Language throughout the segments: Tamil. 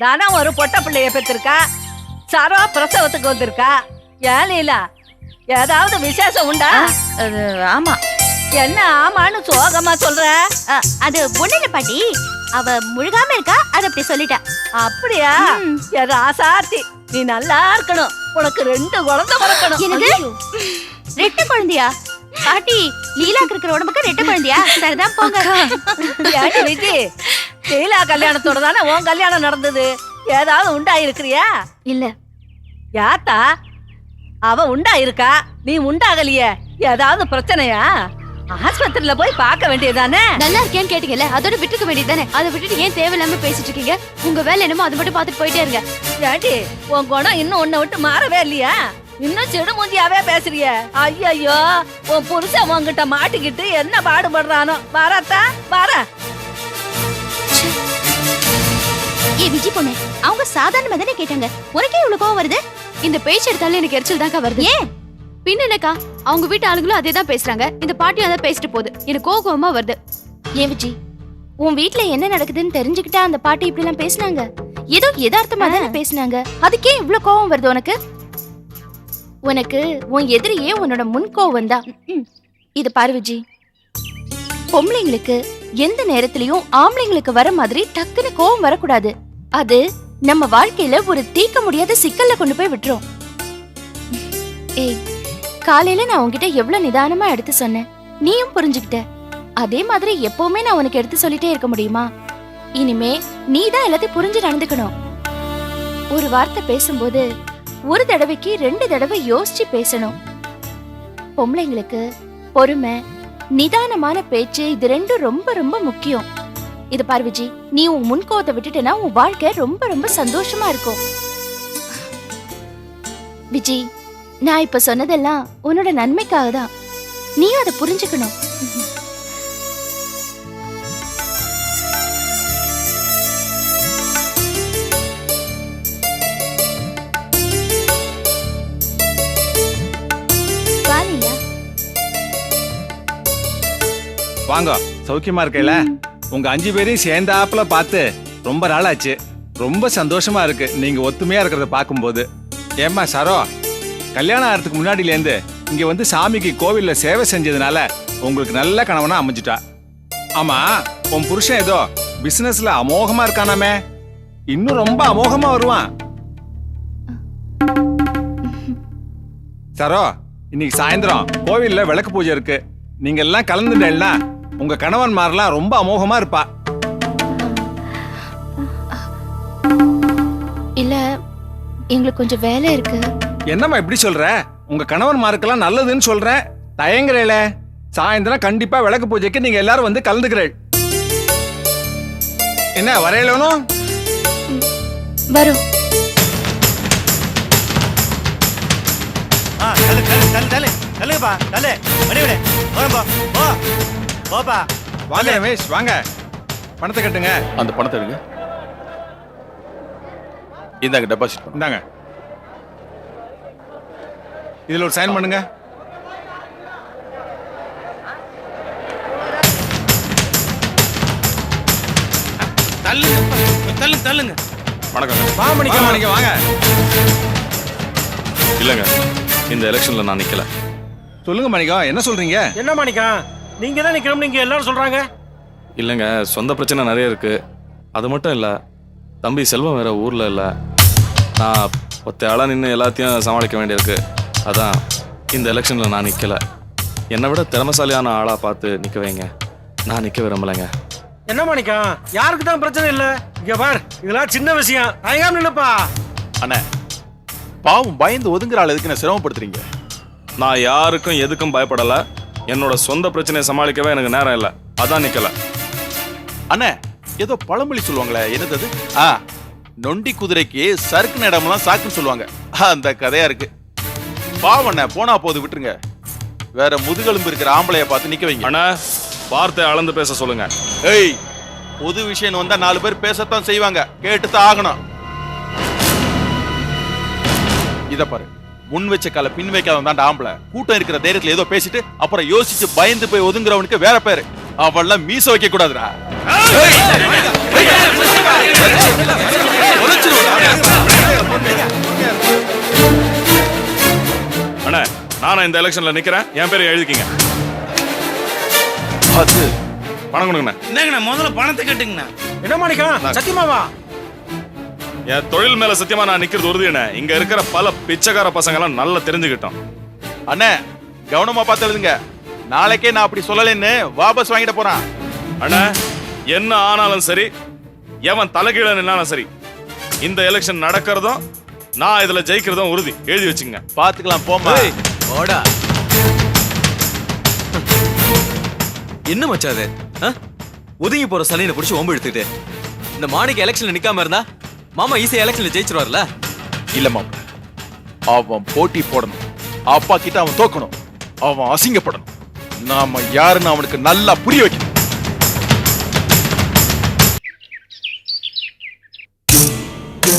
தானா ஒரு பொட்ட பிள்ளைய பெற்றிருக்கா. சரோ பிரசவத்துக்கு வந்திருக்கா. ஏன் லீலா, ஏதாவது விசேஷம் உண்டா? ஆமா. என்ன ஆமான்னு சோகமா சொல்ற? அது ஒண்ணு பாட்டி, அவ முழுகாம இருக்கா, அத அப்படி சொல்லிட்டா. அப்படியா? ராசாத்தி, நீ நல்லா இருக்கணும். உனக்கு 2 குழந்தை பிறக்கணும். எனக்கு 2 குழந்தையா? பாட்டி, லீலாக்கு இருக்கிற உடம்புக்கு 2 குழந்தையா? சரிதான் போங்க. ஏடி விஜி, லீலா கல்யாணத்தோட தானே உன் கல்யாணம் நடந்தது. ஏதாவது உண்டாயிருக்கிறியா? இல்ல. யாத்தா, அவ உண்டாயிருக்கா, நீ உண்டாகலையே. ஏதாவது பிரச்சனையா? ஆஸ்பத்திரியில போய் பார்க்க வேண்டியதானே? நல்லா இருக்கேன்னு கேட்டீங்கல்ல, அதோட விட்டுக்க வேண்டியதானே. அதை விட்டுட்டு ஏன் தேவையில்லாம பேசிட்டு இருக்கீங்க? உங்க வேலை என்னமோ அது மட்டும் பார்த்துட்டு போயிட்டே இருங்க. ஏடி, உன் குணம் இன்னும் உன்னை விட்டு மாறவே இல்லையா? இன்னும் செடு மூஞ்சியாவே பேசுறிய. ஐயோ, உன் புருஷன் உன்கிட்ட மாட்டிக்கிட்டு என்ன பாடுபடுறானோ. வரத்தா வர. ஏ விஜி பொண்ணு, அவங்க சாதாரணமா தானே கேட்டாங்க, உனக்கே இவ்வளவு கோவம் வருது? இந்த பேச்சு எடுத்தாலும் எனக்கு எரிச்சல் தான்க்கா வருது. ஏன் பின்ன என்னக்கா, அவங்க வீட்டு ஆளுங்களும் அதே தான் பேசுறாங்க, இந்த பாட்டியும் அதை பேசிட்டு போகுது. எனக்கு கோவமா வருது. ஏன் விஜி, உன் வீட்டுல என்ன நடக்குதுன்னு தெரிஞ்சுக்கிட்டா அந்த பாட்டி இப்படி எல்லாம் பேசினாங்க? ஏதோ யதார்த்தமா தானே பேசினாங்க, அதுக்கே இவ்வளவு கோவம் வருது உனக்கு? உனக்கு உன் எதிரியே உன்னோட முன் கோவம் தான். இது பாரு விஜி, பொம்பளைங்களுக்கு எந்த நேரத்திலயும் ஆம்பளைங்களுக்கு வர மாதிரி டக்குன்னு கோவம் வரக்கூடாது. அது நம்ம வாழ்க்கையில ஒரு தீர்க்க முடியாத சிக்கல்ல கொண்டு போய் விட்டுரும். ஏய், காலையில நான் உன்கிட்ட எவ்வளவு நிதானமா எடுத்து சொன்னேன், நீயும் புரிஞ்சுக்கிட்ட. அதே மாதிரி எப்பவுமே நான் உனக்கு எடுத்து சொல்லிட்டே இருக்க முடியுமா? இனிமே நீ தான் எல்லாத்தையும் புரிஞ்சு நடந்துக்கணும். ஒரு வார்த்தை பேசும்போது ஒரு தடவைக்கு 2 தடவை யோசிச்சு பேசணும். பொம்பளைங்களுக்கு பொறுமை, நிதானமான பேச்சு, இது 2 ரொம்ப ரொம்ப முக்கியம். இது பாரு விஜி, நீ உன் முன்கோவத்தை விட்டுட்டேன்னா உன் வாழ்க்கை ரொம்ப ரொம்ப சந்தோஷமா இருக்கும். விஜி, நான் இப்ப சொன்னதெல்லாம் உன்னோட நன்மைக்காக தான். நீயும் அதை புரிஞ்சுக்கணும். வாங்க, சௌக்கியமா இருக்கல? உங்க 5 பேரையும் சேர்ந்தாப்புல பார்த்து ரொம்ப நாள் ஆச்சு. ரொம்ப சந்தோஷமா இருக்கு நீங்க ஒத்துமையா இருக்கிறத பார்க்கும்போது. ஏம்மா சரோ, கல்யாணம் ஆகிறதுக்கு முன்னாடியிலேருந்து இங்க வந்து சாமிக்கு கோவில்ல சேவை செஞ்சதுனால உங்களுக்கு நல்ல கணவனா அமைஞ்சிட்டா. ஆமா, உன் புருஷன் ஏதோ பிசினஸ்ல அமோகமா இருக்கானாமே, இன்னும் ரொம்ப அமோகமா வருவான். சரோ, இன்னைக்கு சாயந்தரம் கோவில்ல விளக்கு பூஜை இருக்கு. நீங்க எல்லாம் கலந்துட்டேன்னா உங்க கணவன்மாரெல்லாம் ரொம்ப அமோகமா இருப்பா. இல்ல, எங்களுக்கு கொஞ்சம் வேலை இருக்கு. என்னம்மா இப்படி சொல்ற? உங்க கணவன்மாருக்கெல்லாம் நல்லதுன்னு சொல்றேன், தயங்குறேல. சாயந்தரம் கண்டிப்பா விளக்கு பூஜைக்கு நீங்க எல்லாரும் வந்து கலந்துக்கிறேன். என்ன வரையலனும் வரும். வாங்க ரமேஷ், வாங்க. பணத்தை கட்டுங்க. அந்த பணத்தை எடுங்க. இந்தாங்க டெபாசிட். இந்தாங்க, இதுல ஒரு சைன் பண்ணுங்க. தள்ளுங்க. வணக்கம். வாங்க. இல்லங்க, இந்த எலெக்ஷன்ல நான் நிக்கல. சொல்லுங்க மாணிக்கம், என்ன சொல்றீங்க? என்ன மாணிக்கம், நீங்க தான் நிக்கணும் நீங்க எல்லாரும் சொல்றாங்க. இல்லங்க, சொந்த பிரச்சனை நிறைய இருக்கு. அது மட்டும் இல்ல, தம்பி செல்வம் வேற ஊர்ல இல்ல. நான் ஒத்த ஆளா நின்று எல்லாத்தையும் சமாளிக்க வேண்டியிருக்கு. அதான் இந்த எலெக்ஷன்ல நான் நிக்கல. என்னை விட திறமசாலியான ஆளா பார்த்து நிக்க வைங்க. நான் நிக்க விரும்பலைங்க. என்ன மாணிக்கம், யாருக்கு தான் பிரச்சனை இல்ல? இங்க பார், இதெல்லாம் சின்ன விஷயம். தயங்காம நின்னுப்பா. அண்ணே, பாவம் பயந்து ஒதுங்குற ஆள் எதுக்கு என்ன சிரமப்படுத்துறீங்க? நான் யாருக்கும் எதுக்கும் பயப்படல. என்னோட சொந்த பிரச்சனையை சமாளிக்கவே எனக்கு நேரம் இல்லை. அதான் நிக்கல. அண்ணே, ஏதோ பழமொழி சொல்லுவாங்களே, என்னது? நொண்டி குதிரைக்கு சறுக்கு இடமெல்லாம் சாக்குன்னு சொல்லுவாங்க. அந்த கதையா இருக்கு. பாவண்ண போனா போது விட்டுருங்க. வேற முதுகெலும்பு இருக்கிற ஆம்பளைய பார்த்து நிக்க வைங்க. அண்ணா, வார்த்தை அளந்து பேச சொல்லுங்க. ஏய், பொது விஷயம் வந்தா 4 பேர் பேசத்தான் செய்வாங்க, கேட்டுதான் ஆகணும். இத பாரு, முன் வச்ச கால பின் வைக்காத தான் ஆம்பளை. கூட்டம் இருக்கிற தைரியத்துல ஏதோ பேசிட்டு அப்புறம் யோசிச்சு பயந்து போய் ஒதுங்குறவனுக்கு வேற பேரு. அவள்லாம் மீச வைக்க கூடாதுடா. அண்ணா நானும் இந்த எலெக்ஷன்ல நிக்கிறேன், என் பேரை எழுதிக்கிங்க. அது பணம் கொடுங்கண்ணா. என்னங்கண்ணா முதல்ல பணத்தை கட்டுங்கண்ணா. என்ன மாணிக்கம் சத்தியமாவா? என் தொழில் மேல சத்தியமா நான் நிக்கிறது உறுதி என்ன. இங்க இருக்கிற பல பிச்சைக்கார பசங்க எல்லாம் நல்லா தெரிஞ்சுக்கிட்டோம். அண்ணே கவனமா பார்த்து எழுதுங்க. நாளைக்கே நான் அப்படி சொல்லலைன்னு வாபஸ் வாங்கிட போறான். அண்ணா என்ன ஆனாலும் சரி, எவன் தலைகீழ நின்னாலும் சரி, இந்த எலெக்ஷன் நடக்கிறதும் நான் இதுல ஜெயிக்கிறதும் உறுதி. எழுதி வச்சுங்க. பாத்துக்கலாம் போமா. ஓடா என்ன மச்சா அது? ஒதுங்கி போற சலையில புடிச்சு ஒம்பு எடுத்துட்டு இந்த மாணிக்க எலெக்ஷன்ல நிக்காம இருந்தா மாமா ஈஸியா எலெக்ஷன்ல ஜெயிச்சிருவார்ல. இல்ல மாமா, அவன் போட்டி போடணும். அப்பா கிட்ட அவன் தோக்கணும். அவன் அசிங்கப்படணும். நாம யாருன்னு அவனுக்கு நல்லா புரிய வைக்கணும்.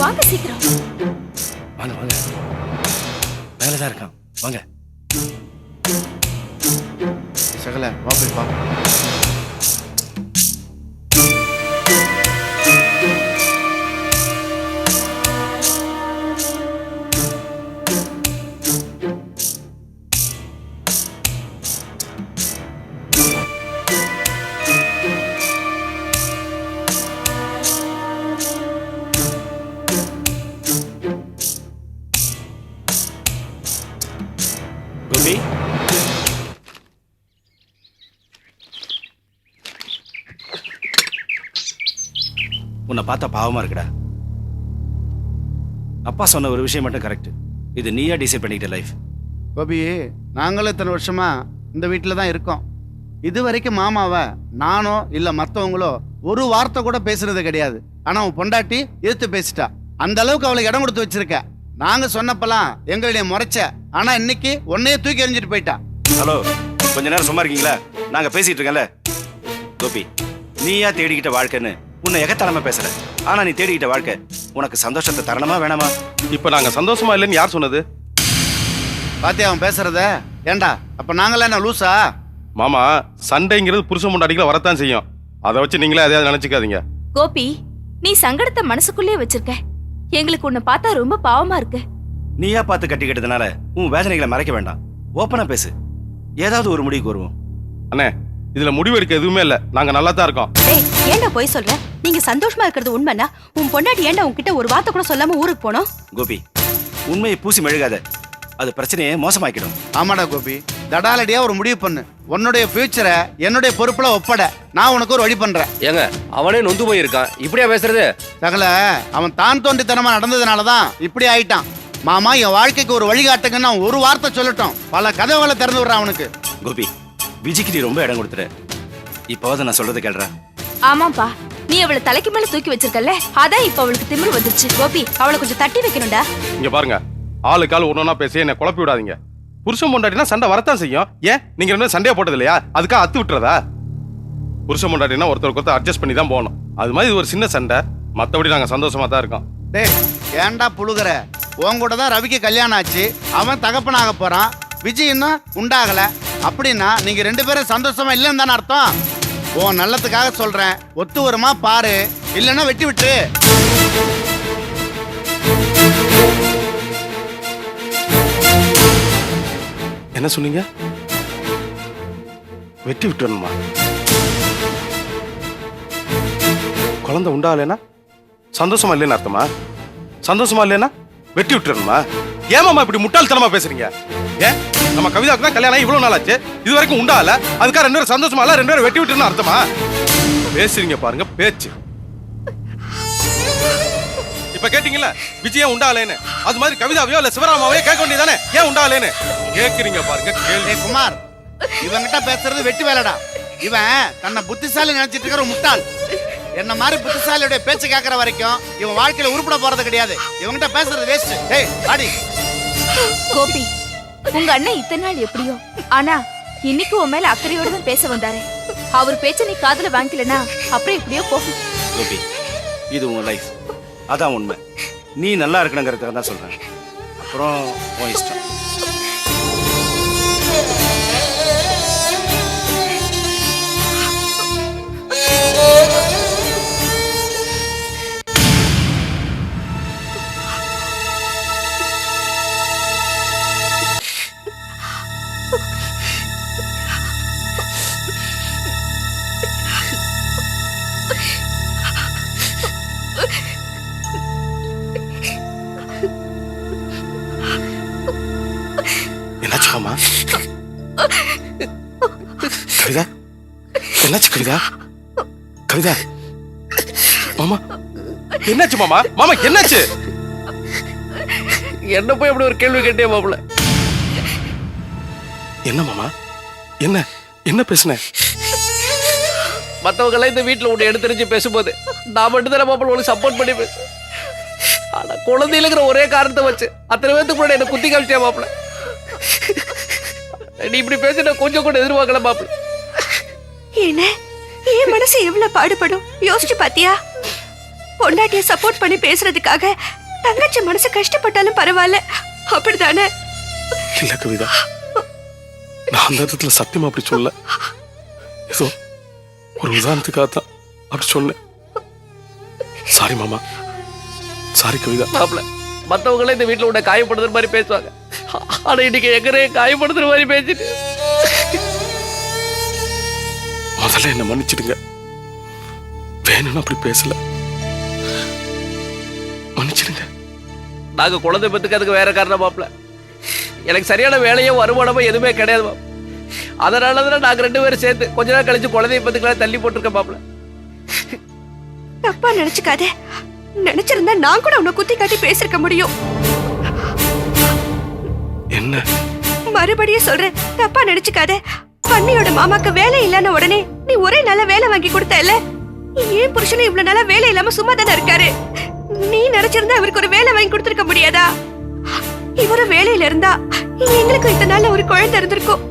வாங்க சீக்கிரம். வாங்க வாங்க, மேலதான் இருக்கான், வாங்க. சகல வா போய் பா. கோபி, உன்னை பார்த்தா பாவமா இருக்குடா. அப்பா சொன்ன ஒரு விஷயம் மட்டும் கரெக்ட். இது நீயா டிசைட் பண்ணிக்கிட்ட லைஃப். கோபி, நாங்களும் இத்தனை வருஷமா இந்த வீட்டில் தான் இருக்கோம். இது வரைக்கும் மாமாவை நானோ இல்லை மற்றவங்களோ ஒரு வார்த்தை கூட பேசுறது கிடையாது. ஆனால் உன் பொண்டாட்டி எதிர்த்து பேசிட்டா. அந்த அளவுக்கு அவளுக்கு இடம் கொடுத்து வச்சிருக்க. நாங்கள் சொன்னப்பெல்லாம் எங்களுடைய முறைச்ச. ஆனால் இன்னைக்கு உன்னையே தூக்கி எறிஞ்சிட்டு போயிட்டா. ஹலோ, கொஞ்ச நேரம் சும்மா இருக்கீங்களா? நாங்க பேசிட்டு இருக்கேன்ல. கோபி, நீயா தேடிக்கிட்ட வாழ்க்கைன்னு உன்னை எகத்தனமா பேசுற. ஆனா நீ தேடிக்கிட்ட வாழ்க்கை உனக்கு சந்தோஷத்தை தரணுமா வேணாமா? இப்ப நாங்க சந்தோஷமா இல்லைன்னு யார் சொன்னது? பாத்தியா அவன் பேசுறத? ஏண்டா அப்ப நாங்களே என்ன லூசா? மாமா, சண்டைங்கிறது புருஷன் முன்னாடிக்கல வரத்தான் செய்யும். அதை வச்சு நீங்களே எதையாவது நினைச்சுக்காதீங்க. கோபி, நீ சங்கடத்தை மனசுக்குள்ளே வச்சிருக்க. எங்களுக்கு உன்னை பார்த்தா ரொம்ப பாவமா இருக்கு. நீயா பார்த்து கட்டிக்கிட்டதுனால உன் வேதனைகளை மறைக்க வேண்டாம். ஓப்பனா பேசு. ஏதாவது ஒரு முடிவுக்கு வருவோம். அண்ணே, இதுல முடிவு எடுக்க எதுவுமே இல்ல. நாங்க நல்லா தான் இருக்கோம். டேய், ஏன்டா போய் சொல்ற? நீங்க சந்தோஷமா இருக்கிறது உண்மைனா உன் பொண்டாட்டி ஏன்டா உன்கிட்ட ஒரு வார்த்தை கூட சொல்லாம ஊருக்கு போனோம்? கோபி, உண்மையை பூசி மெழுகாத. அது பிரச்சனையை மோசமாக்கிடும். ஆமாடா கோபி, தடாலடியா ஒரு முடிவு பண்ணு. உன்னுடைய ஃபியூச்சரை என்னுடைய பொறுப்புல ஒப்பட. நான் உனக்கு ஒரு வழி பண்றேன். ஏங்க அவனே நொந்து போயிருக்கான், இப்படியா பேசுறது? சகல, அவன் தான் தோண்டித்தனமா நடந்ததுனாலதான் இப்படி ஆயிட்டான். மாமா என் வாழ்க்கைக்கு ஒரு வழிகாட்டுங்கன்னு அவன் ஒரு வார்த்தை சொல்லட்டும், பல கதவுகளை திறந்து விடுறான் அவனுக்கு. கோபி, விஜய்க்கு நீ ரொம்ப இடம் கொடுத்துற. இப்போவாது நான் சொல்றது கேள்றா. ஆமாப்பா, நீ அவளை தலைக்கு மேல தூக்கி வச்சிருக்கல, அதான் இப்ப அவளுக்கு திமிரு வந்துருச்சு. கோபி, அவளை கொஞ்சம் தட்டி வைக்கணும்டா. இங்க பாருங்க, ஆளுக்கு ஆள் ஒன்னொன்னா பேசி என்ன குழப்பி விடாதீங்க. புருஷன் பொண்டாட்டினா சண்டை வரத்தான் செய்யும். ஏன் நீங்க ரெண்டு சண்டையா போட்டது இல்லையா? அதுக்காக அத்து விட்டுறதா? புருஷன் பொண்டாட்டினா ஒருத்தருக்கு ஒருத்தர் அட்ஜஸ்ட் பண்ணி தான் போகணும். அது மாதிரி இது ஒரு சின்ன சண்டை. மற்றபடி நாங்க சந்தோஷமா தான் இருக்கோம். டேய், ஏன்டா புழுகுற? உன் கூட தான் ரவிக்கு கல்யாணம் ஆச்சு. அவன் தகப்பனாக போறான். விஜய் இன்னும் உண்டாகல. அப்படின்னா நீங்க ரெண்டு பேரும் சந்தோஷமா இல்லைன்னு தானே அர்த்தம்? உன் நல்லதுக்காக சொல்றேன், ஒத்து வருமா பாரு, இல்லைன்னா வெட்டி விட்டு. என்ன சொன்னீங்க? வெட்டி விட்டுறணுமா? குழந்தை உண்டாகலைன்னா சந்தோஷமா இல்லைன்னு அர்த்தமா? சந்தோஷமா இல்லைன்னா வெட்டி விட்டுறணுமா? ஏமாமா இப்படி முட்டாள்தனமா பேசுறீங்க? ஏன் நம்ம கவிதாக்கு தான் கல்யாணம் இவ்வளவு நாள் ஆச்சு, இது வரைக்கும் உண்டாகல. அதுக்காக ரெண்டு பேரும் சந்தோஷமா இல்ல, ரெண்டு பேரும் வெட்டி விட்டுறணும் அர்த்தமா? பேசுறீங்க பாருங்க பேச்சு. இப்ப கேட்டீங்கல்ல விஜயா உண்டாகலைன்னு, அது மாதிரி கவிதாவையோ இல்ல சிவராமாவையோ கேட்க வேண்டியதானே? ஏன் உண்டாகலைன்னு கேக்குறீங்க பாருங்க கேள்வி. டேய் குமார், இவன்கிட்ட பேசுறது வெட்டி வேலைடா. இவன் தன்னை புத்திசாலி நினைச்சிட்டு இருக்கிற ஒரு முட்டாள். என்ன மாதிரி புத்திசாலியுடைய பேச்சு கேட்கற வரைக்கும் இவன் வாழ்க்கையில உருப்பட போறது கிடையாது. இவன்கிட்ட பேசுறது வேஸ்ட். டேய் பாடி. கோபி, உங்க அண்ணன் இத்தனை நாள் எப்படியோ, ஆனா இன்னைக்கு உன் மேல அக்கறையோட தான் பேச வந்தாரு. அவர் பேச்ச நீ காதுல வாங்கிக்கலனா அப்புறம் எப்படியோ போகும். கோபி, இது உன் லைஃப், அதான் உண்மை. நீ நல்லா இருக்கணுங்கிறதுக்காக தான் சொல்றேன். அப்புறம் உன் இஷ்டம். கவிதா கவிதா மாமா என்னாச்சு மாமா மாமா என்னாச்சு? என்ன போய் அப்படி ஒரு கேள்வி கேட்டே மாப்பிள்ள. என்ன மாமா என்ன என்ன பேசுன? மற்றவங்க எல்லாம் இந்த வீட்டில் உன்னை எடுத்துரிஞ்சு பேசும்போது நான் மட்டும் தான் மாப்பிள்ள உனக்கு சப்போர்ட் பண்ணி பேச. ஆனா குழந்தையிலுங்கிற ஒரே காரணத்தை வச்சு அத்தனை பேருக்கு முன்னாடி என்ன குத்தி காமிச்சியா மாப்பிள்ள. நீ இப்படி பேசி நான் கொஞ்சம் கூட எதிர்பார்க்கல மாப்பிள்ள. என்ன என் மனசு எவ்வளவு பாடுபடும் யோசிச்சு பாத்தியா? பொண்டாட்டிய சப்போர்ட் பண்ணி பேசுறதுக்காக தங்கச்சி மனசு கஷ்டப்பட்டாலும் பரவாயில்ல, அப்படிதானே? இல்ல கவிதா, நான் அந்த இடத்துல சத்தியமா அப்படி சொல்ல. ஏதோ ஒரு உதாரணத்துக்காக தான் அப்படி சொன்னேன். சாரி மாமா, சாரி கவிதா. மாப்பிள்ள மற்றவங்களே இந்த வீட்டில் உன்னை காயப்படுத்துற மாதிரி பேசுவாங்க. ஆனா இன்னைக்கு எங்கரே காயப்படுத்துற மாதிரி பேசிட்டு. முதல்ல என்ன மன்னிச்சிடுங்க, வேணும்னு அப்படி பேசல, மன்னிச்சிடுங்க. நாங்க குழந்தை பத்துக்கிறதுக்கு வேற காரணம் மாப்பிள்ள. எனக்கு சரியான வேலையோ வருமானமோ எதுவுமே கிடையாது. அதனாலதான் நாங்க 2 பேரும் சேர்த்து கொஞ்ச நாள் கழிச்சு குழந்தைய பத்துக்கலாம் தள்ளி போட்டிருக்க மாப்பிள்ள. தப்பா நினைச்சுக்காத. நினைச்சிருந்தா நான் கூட உன்னை குத்தி காட்டி பேசிருக்க முடியும். என்ன? மறுபடியும் சொல்றேன், தப்பா நினைச்சுக்காத. பண்ணியோட மாமாக்கு வேலை இல்லன்னு உடனே நீ ஒரே நல்ல வேலை வாங்கி கொடுத்தல. ஏன் புருஷனை இவ்வளவு நாளா வேலை இல்லாம சும்மா தானே இருக்காரு? நீ நினைச்சிருந்தா அவருக்கு ஒரு வேலை வாங்கி கொடுத்திருக்க முடியாதா? இவரு வேலையில இருந்தா எங்களுக்கு இத்தனை நாள்ல ஒரு குழந்தை இருந்திருக்கும்.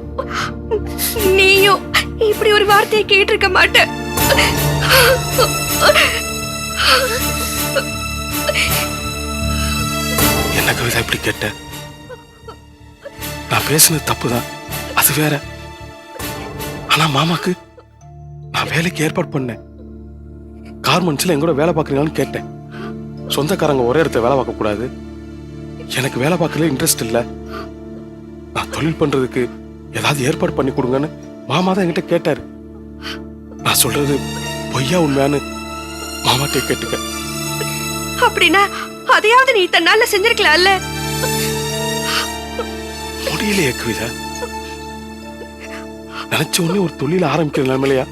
நீயும் இப்படி ஒரு வார்த்தையை கேட்டிருக்க மாட்ட. என்ன கவிதா இப்படி கேட்ட? நான் பேசுனது தப்புதான், அது வேற. ஆனா மாமாக்கு நான் வேலைக்கு ஏற்பாடு பண்ணேன். கார்மெண்ட்ஸ்ல எங்கூட வேலை பார்க்கறீங்களான்னு கேட்டேன். சொந்தக்காரங்க ஒரே இடத்துல வேலை பார்க்க கூடாது, எனக்கு வேலை பார்க்கல இன்ட்ரெஸ்ட் இல்ல, நான் தொழில் பண்றதுக்கு ஏதாவது ஏற்பாடு பண்ணி கொடுங்கன்னு மாமா தான் என்கிட்ட கேட்டாரு. நான் சொல்றது பொய்யா உண்மையான்னு மாமாட்டே கேட்டுக்க. அப்படின்னா அதையாவது நீ இத்தனை நாள்ல செஞ்சிருக்கலாம்ல. முடியலையே கவிதா, நினைச்ச உடனே ஒரு தொழில ஆரம்பிக்கிற நிலைமையா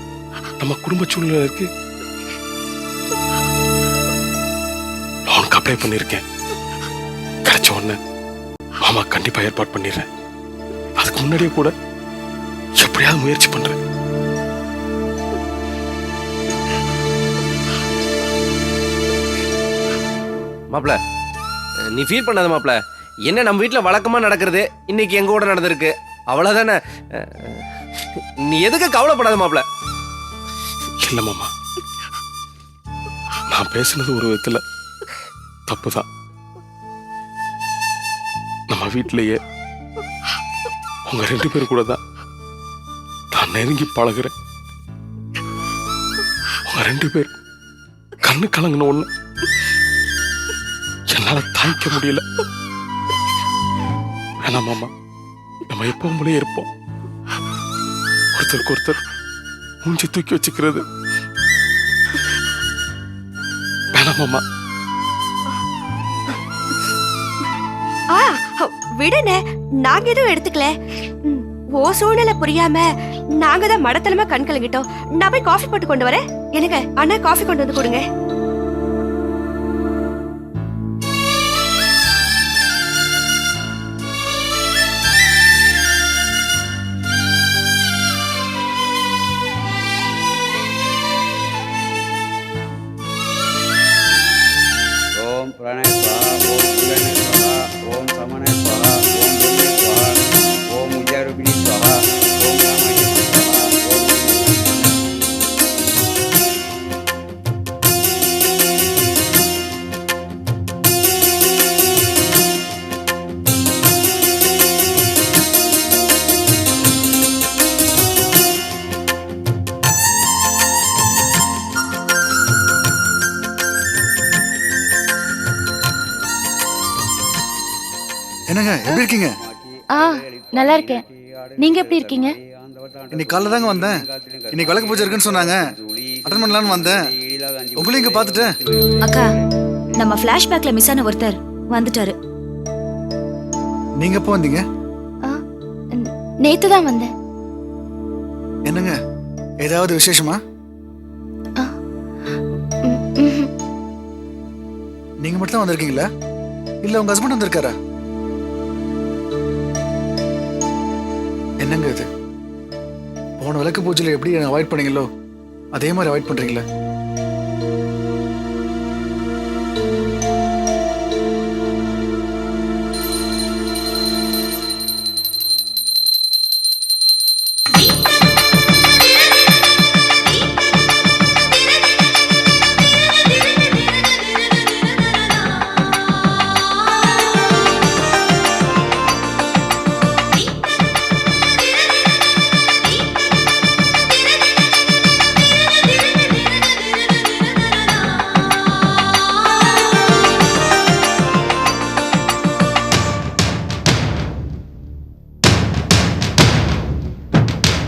நம்ம குடும்ப சூழ்நிலை இருக்கு. லோனுக்கு அப்ளை பண்ணிருக்கேன், கிடைச்ச உடனே மாமா கண்டிப்பா ஏற்பாடு பண்ணிடுறேன். அதுக்கு முன்னாடியே கூட எப்படியாவது முயற்சி பண்றேன். மாப்பிள்ள நீ ஃபீல் பண்ணாத மாப்பிள்ள. என்ன நம்ம வீட்டில் வழக்கமா நடக்கிறது இன்னைக்கு எங்க கூட நடந்திருக்கு, அவ்வளவுதானே. நீ எதுக்கு கவலைப்படாத மாப்பிள்ள. இல்ல மாமா, நான் பேசுனது ஒரு விதத்துல தப்புதான். நம்ம வீட்டிலேயே உங்க 2 பேரும் கூட தான் நான் நெருங்கி பழகுறேன். உங்க 2 பேர் கண்ணு கலங்கின ஒண்ணு என்னால தாய்க்க முடியல. வேணாம் மாமா, நம்ம எப்பவும் போலயே இருப்போம். ஒருத்தருக்கு ஒருத்தர் மூஞ்சி தூக்கி வச்சுக்கிறது வேணாம் மாமா. விடுனே, நாங்க எதுவும் எடுத்துக்கல. ஓ சூழ்நிலை புரியாம நாங்க தான் மடத்தனமா கண் கலங்கிட்டோம். நான் போய் காஃபி போட்டு கொண்டு வரேன். எனக்கு அண்ணா காஃபி கொண்டு வந்து கொடுங்க. ஓம் பிரணய ஸ்வஹா, ஓம் சுகனே ஸ்வஹா, ஓம் சமனே ஸ்வஹா, ஓம் துர்வே ஸ்வஹா, ஓம் உஜ்ஜாரூபிணி ஸ்வஹா, ஓம் ராமாய ஸ்வஹா, ஓம் என்னங்க எப்படி இருக்கீங்க? நல்லா இருக்கேன். நீங்க எப்படி இருக்கீங்க? இன்னைக்கு காலைல தாங்க வந்தேன். இன்னைக்கு விளக்கு பூஜை இருக்குன்னு சொன்னாங்க, அட்டன் பண்ணலான்னு வந்தேன். உங்களையும் இங்க பார்த்துட்டேன். அக்கா, நம்ம பிளாஷ்பேக்ல மிஸ் ஆன ஒருத்தர் வந்துட்டாரு. நீங்க எப்போ வந்தீங்க? நேத்து தான் வந்தேன். என்னங்க ஏதாவது விசேஷமா? நீங்க மட்டும் தான் வந்திருக்கீங்களா இல்ல உங்க ஹஸ்பண்ட் வந்திருக்காரா? என்னங்க இது? போன விளக்கு பூஜையில எப்படி அவாய்ட் பண்ணீங்களோ அதே மாதிரி அவாய்ட் பண்றீங்களா?